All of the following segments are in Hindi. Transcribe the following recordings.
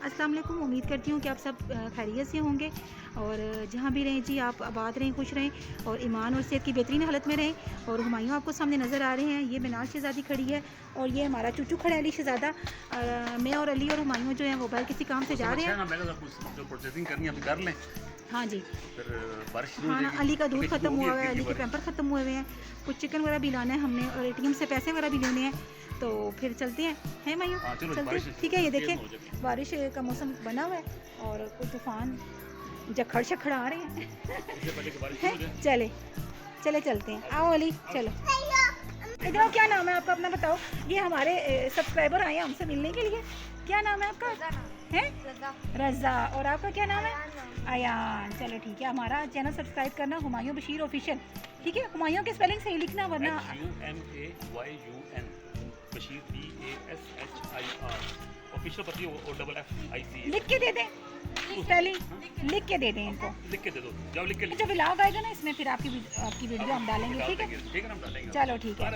अस्सलाम वालेकुम। उम्मीद करती हूँ कि आप सब खैरियत से होंगे और जहाँ भी रहें जी आप आबाद रहें, खुश रहें और ईमान और सेहत की बेहतरीन हालत में रहें। और हुमायूं आपको सामने नज़र आ रहे हैं, ये मिनाल शहज़ादी खड़ी है और ये हमारा चूचू खड़ा है अली शहज़ादा। मैं और अली और हुमायूं जो है वो बाहर किसी काम से जा रहे हैं। जो प्रोसेसिंग करनी है कर लें। हाँ जी, फिर बारिश हाँ ना, अली का दूध ख़त्म हुआ है, अली के पैम्पर ख़त्म हुए हुए हैं, कुछ चिकन वगैरह भी लाना है हमने और ATM से पैसे वगैरह भी लेने हैं। तो फिर चलते हैं मायूं, चलते हैं। ठीक है, ये देखें बारिश का मौसम बना हुआ है और कोई तूफ़ान जखड़ शखड़ आ रहे हैं। चले चले चलते हैं, आओ अली चलो। इधर क्या नाम है आपका, अपना बताओ। ये हमारे सब्सक्राइबर आए हैं हमसे मिलने के लिए। क्या नाम है आपका? है रज़ा। और आपका क्या नाम है? अयान। चलो ठीक है, हमारा चैनल सब्सक्राइब करना, हुमायूं बशीर ऑफिशियल। ठीक है, हुमायूं के स्पेलिंग सही लिखना वरना HUMAYUN बशीर BASHIR ऑफिशियल पति OFFIC लिख के दे दें, स्पेलिंग लिख के दे दें इनको, लिख के दे दो। जाओ लिख के जब व्लॉग आएगा ना इसमें फिर आपकी वीडियो हम डालेंगे। ठीक है, हम डालेंगे। चलो ठीक है।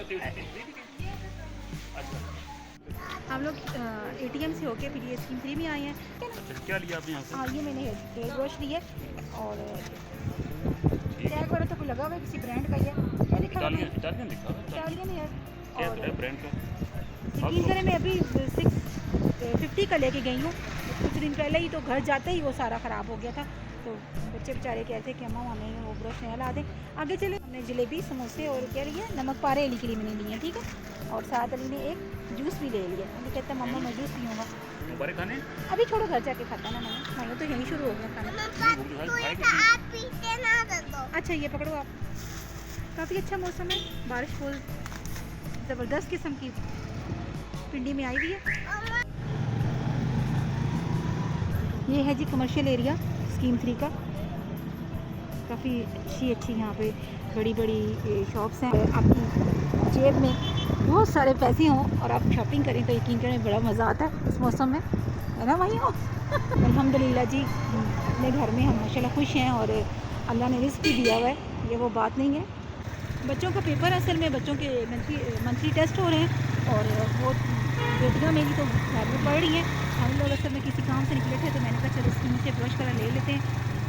हम लोग ATM से होके फिर ये स्कीम 3 में आए हैं। अच्छा, क्या लिया आपने यहाँ से? हाँ, ये मैंने हेयर वॉश ली है और टैग वगैरह तो कोई लगा हुआ है किसी ब्रांड का। ये क्या लिखा हुआ है? इटालियन लिखा है। इटालियन है। क्या और है ब्रांड का? स्कीम करे मैं अभी 650 का लेके गई हूँ। कुछ दिन पहले ही तो घर जाते ही वो सारा ख़राब हो गया था। तो बच्चे बेचारे कहते कि अम्मा हमें वो ब्रश नया ला दें। आगे चले, हमने जलेबी समोसे और क्या लिया, नमक पारे अली के लिए मैंने लिए हैं। ठीक है, और साथ अली ने एक जूस भी ले लिया। अली कहता है मम्मा मैं जूस पीऊँगा। मुबारक खाने अभी छोड़ो, घर जाके खाता ना मैं तो यहीं शुरू हो गया खाना। अच्छा ये पकड़ो आप। काफ़ी अच्छा मौसम है, बारिश बहुत ज़बरदस्त किस्म की पिंडी में आई हुई है। ये है जी कमर्शियल एरिया स्कीम 3 का। काफ़ी अच्छी यहाँ पे बड़ी बड़ी शॉप्स हैं। आपकी जेब में बहुत सारे पैसे हों और आप शॉपिंग करें तो यकीन करें बड़ा मज़ा आता है इस मौसम में, है ना वहीं हो। अल्हम्दुलिल्लाह जी, अपने घर में हम माशाल्लाह खुश हैं और अल्लाह ने रिस्क भी दिया हुआ है, ये वो बात नहीं है। बच्चों का पेपर असल में बच्चों के मंथली टेस्ट हो रहे हैं और वो बेटियाँ मेरी तो घर में पढ़ रही हैं। हम लोग असल में किसी काम से निकले थे तो मैंने कहा चलो स्कीम से ब्रश करा ले लेते हैं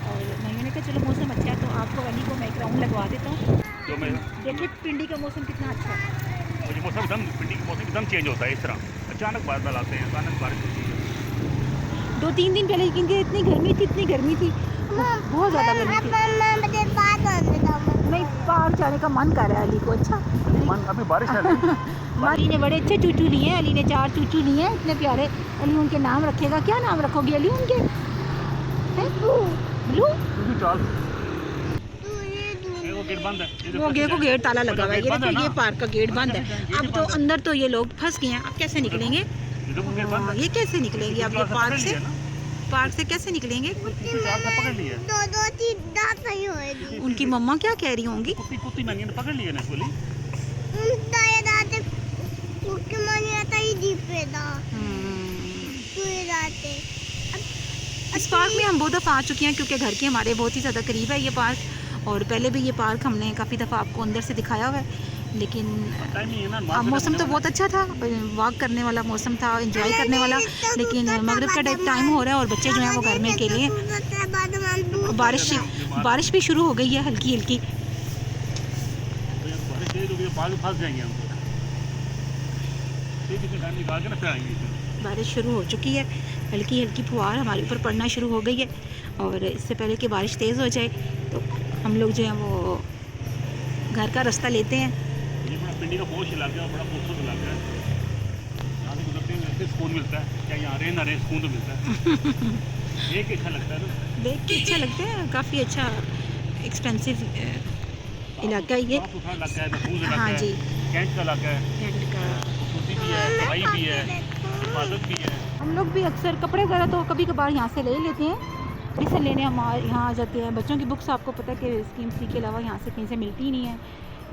और मैंने कहा चलो मौसम अच्छा है तो आपको अली को मैं एक राउंड लगवा देता हूँ। देखिए पिंडी का मौसम कितना अच्छा है। मौसम एकदम पिंडी का मौसम एकदम चेंज होता है इस तरह, अचानक बादल आते हैं, अचानक बारिश होती है। 2-3 दिन पहले यकीन करिए इतनी गर्मी थी बहुत ज़्यादा गर्मी थी। नहीं, पार्क जाने का मन कर रहा है अली को। अच्छा मन अभी बारिश है अली ने बड़े अच्छे चूचू लिए हैं, अली ने 4 चूचू लिए हैं, इतने प्यारे। अली उनके नाम रखेगा, क्या नाम रखोगी अली उनके? ब्लू गेट बंद है, वो गेट को गेट ताला लगा हुआ है। ये देखो ये पार्क का गेट बंद है। अब तो अंदर तो ये लोग फंस गए हैं, अब कैसे निकलेंगे? ये कैसे निकलेंगे अब? ये पार्क से कैसे निकलेंगे? पकड़ लिए। उनकी मम्मा क्या कह रही होंगी? कुत्ती मैंने पकड़ लिए ना बोली। इस पार्क में हम बहुत दफ़ा आ चुके हैं क्योंकि घर के हमारे बहुत ही ज़्यादा करीब है ये पार्क। और पहले भी ये पार्क हमने काफ़ी दफ़ा आपको अंदर से दिखाया हुआ है। लेकिन अब मौसम तो बहुत अच्छा था, वॉक करने वाला मौसम था, एंजॉय करने वाला। लेकिन मगरिब का टाइम हो रहा है और बच्चे जो हैं वो घर में अकेले हैं। बारिश भी शुरू हो गई है हल्की हल्की। बारिश शुरू हो चुकी है, हल्की हल्की फुहार हमारे ऊपर पड़ना शुरू हो गई है। और इससे पहले कि बारिश तेज़ हो जाए तो हम लोग जो है वो घर का रास्ता लेते हैं। ये बड़ा पिंडी का पोश इलाका है, बड़ा खूबसूरत इलाका है। यहाँ से गुजरते हैं वैसे सुकून मिलता है, क्या यहाँ रहे ना रहे सुकून तो मिलता है। देख के अच्छा लगता है ना, देख के अच्छा लगता है। काफ़ी अच्छा एक्सपेंसिव इलाका है ये। हाँ जी, कैंट का इलाका है, खूबसूरती भी है, सफाई भी है, हिफाजत भी है। हम लोग भी अक्सर कपड़े वगैरह तो कभी कभार यहाँ से ले लेते हैं, मेडिसिन लेने हम यहाँ आ जाते हैं। बच्चों की बुक्स आपको पता है कि स्कीम 3 के अलावा यहाँ से कहीं से मिलती ही नहीं है।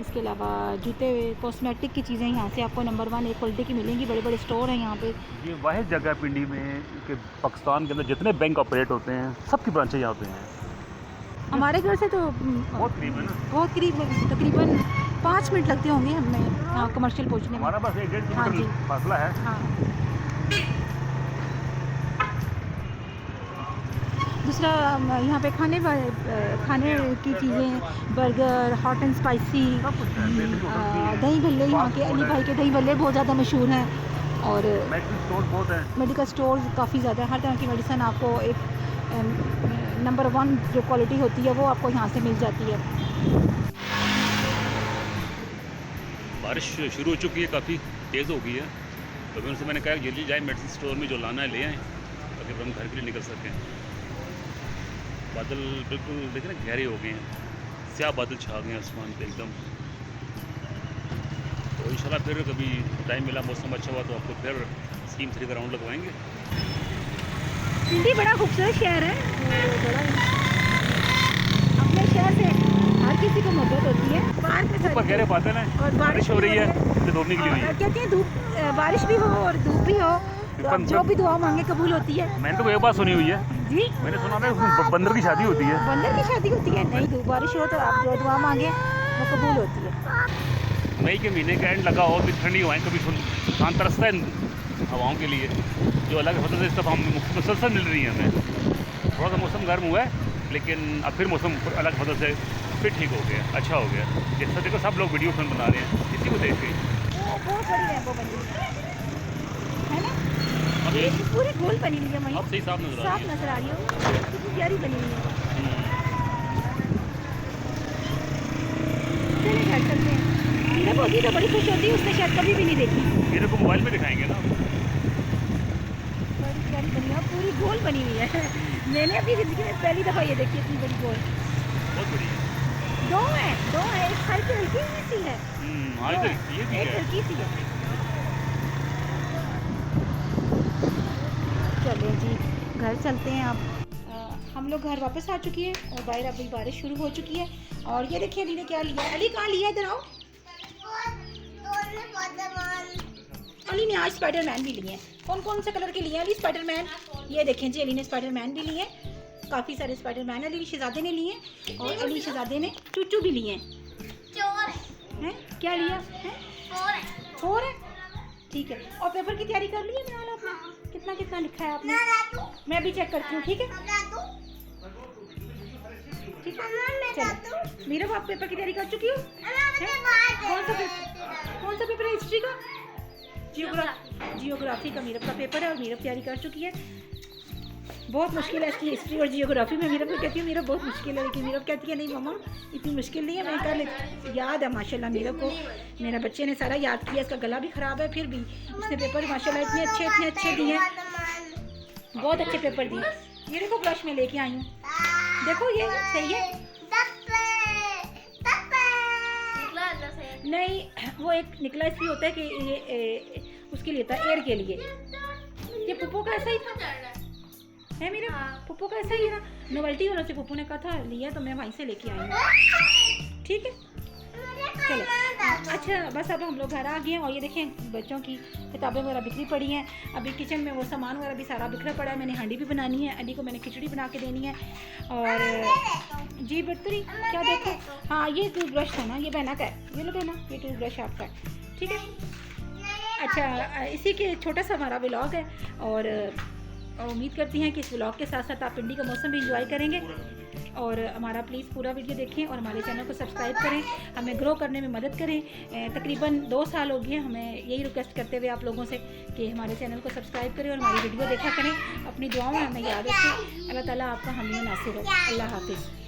इसके अलावा जूते, कॉस्मेटिक की चीज़ें यहाँ से आपको नंबर 1 एक क्वालिटी की मिलेंगी। बड़े बड़े स्टोर हैं यहाँ पे। ये वाहिद जगह है पिंडी में कि पाकिस्तान के अंदर जितने बैंक ऑपरेट होते हैं सबकी ब्रांचें यहाँ पे हैं। हमारे घर से तो बहुत करीब है ना, बहुत करीब, तकरीबन 5 मिनट लगते होंगे हमें यहाँ कमर्शियल पहुँचने में। हमारा बस 1-1.5 हाँ जी, किलोमीटर फासला है। हाँ दूसरा यहाँ पे खाने की चीज़ें, बर्गर, हॉट एंड स्पाइसी, दही भल्ले, यहाँ के अली भाई के दही भल्ले बहुत ज़्यादा मशहूर हैं। और मेडिकल स्टोर बहुत है, मेडिकल स्टोर काफ़ी ज़्यादा है, हर तरह की मेडिसिन आपको एक नंबर 1 जो क्वालिटी होती है वो आपको यहाँ से मिल जाती है। बारिश शुरू हो चुकी है, काफ़ी तेज़ हो गई है, तो फिर उनसे मैंने कहा जल्दी जाए मेडिसिन स्टोर में जो लाना है ले आएँ ताकि हम घर के लिए निकल सकें। बादल बिल्कुल देखें ना गहरे हो गए हैं, स्याह बादल छा गए हैं आसमान पे एकदम। तो इंशाल्लाह फिर कभी टाइम मिला, मौसम अच्छा हुआ तो आपको फिर स्कीम 3 का राउंड लगवाएंगे। सिंधी बड़ा खूबसूरत शहर है, बड़ा अपने शहर से हर किसी को मोहब्बत होती है। बाहर में ऊपर कह रहे बातें ना, और बारिश हो रही है तो धूप निकली हुई है। कहते हैं धूप, बारिश भी हो और धूप भी हो तो आप जो भी दुआ मांगे कबूल होती है। मैंने तो एक बात सुनी हुई है जी, मैंने सुना था बंदर की शादी होती है। बंदर की शादी होती है? नहीं, धूप बारिश हो तो आप जो दुआ मांगे वो कबूल होती है। मई के महीने का एंड लगा हो, फिर ठंडी हवाएं कभी इंसान तरसता है हवाओं के लिए, जो अलग फसल से इस तरफ हम मुसलसल मिल रही है हमें। थोड़ा सा मौसम गर्म हुआ है लेकिन अब फिर मौसम अलग फसल से फिर ठीक हो गया, अच्छा हो गया। जैसा देखो सब लोग वीडियो फिल्म बना रहे हैं इसी को देख के। बहुत बड़ी रैंबो बनी हुई है ना, अब ये पूरी गोल बनी हुई है, वहीं अब सही साफ नजर आ साफ रही है। नजर आ रही है, कितनी प्यारी बनी हुई है। चलिए घर चलते हैं। मीरा बहुत ही तो बड़ी खुश होती है, उसने शायद कभी भी नहीं देखी। मेरे को मोबाइल पे दिखाएंगे ना। बड़ी प्यारी बनी है, पूरी गोल बनी हुई है। मैंने अपनी ज़िंदगी में पहली दफ़ा ये देखी इतनी बड़ी गोल। बहुत बढ़िया। दो है, एक साइड से हल्की सी है, हाँ इधर ये भी एक है। हल्की सी है। चलें जी, घर चलते हैं अब। हम लोग घर वापस आ चुके हैं और बाहर अभी बारिश शुरू हो चुकी है। और ये देखिए अली ने क्या लिया। अली कहाँ लिया, इधर आओ। अली ने आज स्पाइडरमैन भी लिए हैं। कौन कौन से कलर के लिए अली स्पाइडरमैन? ये देखें जी, अली ने स्पाइडरमैन भी लिए, काफ़ी सारे स्पाइडरमैन अली शहजादे ने लिए और अली शहजादे ने चूचू भी लिए हैं। क्या लिया है? 4 है, ठीक है। और पेपर की तैयारी कर ली है फिलहाल आपने? कितना कितना लिखा है आपने? मैं भी चेक करती हूँ, ठीक है ठीक है। चलो मीरा, आप पेपर की तैयारी कर चुकी हो? कौन सा पेपर है? हिस्ट्री का, जियोग्राफी का मीरब का पेपर है और मीरब तैयारी कर चुकी है। बहुत मुश्किल है इसकी हिस्ट्री और जियोग्राफी में। मीरब को कहती हूँ मीरब बहुत मुश्किल है, लेकिन मीरब कहती है नहीं मम्मा इतनी मुश्किल नहीं है, मैं कर लेती। याद है माशाल्लाह मीरब को, मेरा बच्चे ने सारा याद किया। इसका गला भी ख़राब है फिर भी इसने पेपर माशाल्लाह इतने अच्छे दिए, बहुत अच्छे पेपर दिए। ये देखो ब्रश में लेके आई हूँ, देखो ये सही है। नहीं, वो एक निकला इसलिए होता है कि ये उसके लिए था, एयर के लिए। ये पुप्पो का ऐसा ही था है मेरे, पुप्पो का ऐसा ही है ना। नोवेल्टी वालों से पुप्पो ने कहा था लिया तो मैं वहीं से लेके आई हूँ, ठीक है। चलो अच्छा, बस अब हम लोग घर आ गए हैं और ये देखें बच्चों की किताबें वगैरह बिखरी पड़ी हैं। अभी किचन में वो सामान वगैरह भी सारा बिखरा पड़ा है। मैंने हांडी भी बनानी है, अली को मैंने खिचड़ी बना के देनी है। और जी बेहतरी क्या देखो, हाँ ये टूथब्रश था ना, ये बहना का है, ये लो बहना, ये टूथब्रश आपका है, ठीक है। अच्छा, इसी के छोटा सा हमारा व्लॉग है और उम्मीद करती हैं कि इस व्लॉग के साथ साथ आप पिंडी का मौसम भी इंजॉय करेंगे। और हमारा प्लीज़ पूरा वीडियो देखें और हमारे चैनल को सब्सक्राइब करें, हमें ग्रो करने में मदद करें। तकरीबन 2 साल हो गए हमें यही रिक्वेस्ट करते हुए आप लोगों से कि हमारे चैनल को सब्सक्राइब करें और हमारी वीडियो देखा करें। अपनी दुआओं में हमें याद रखें। अल्लाह ताला आपका हामी नासिर हो। अल्लाह हाफिज़।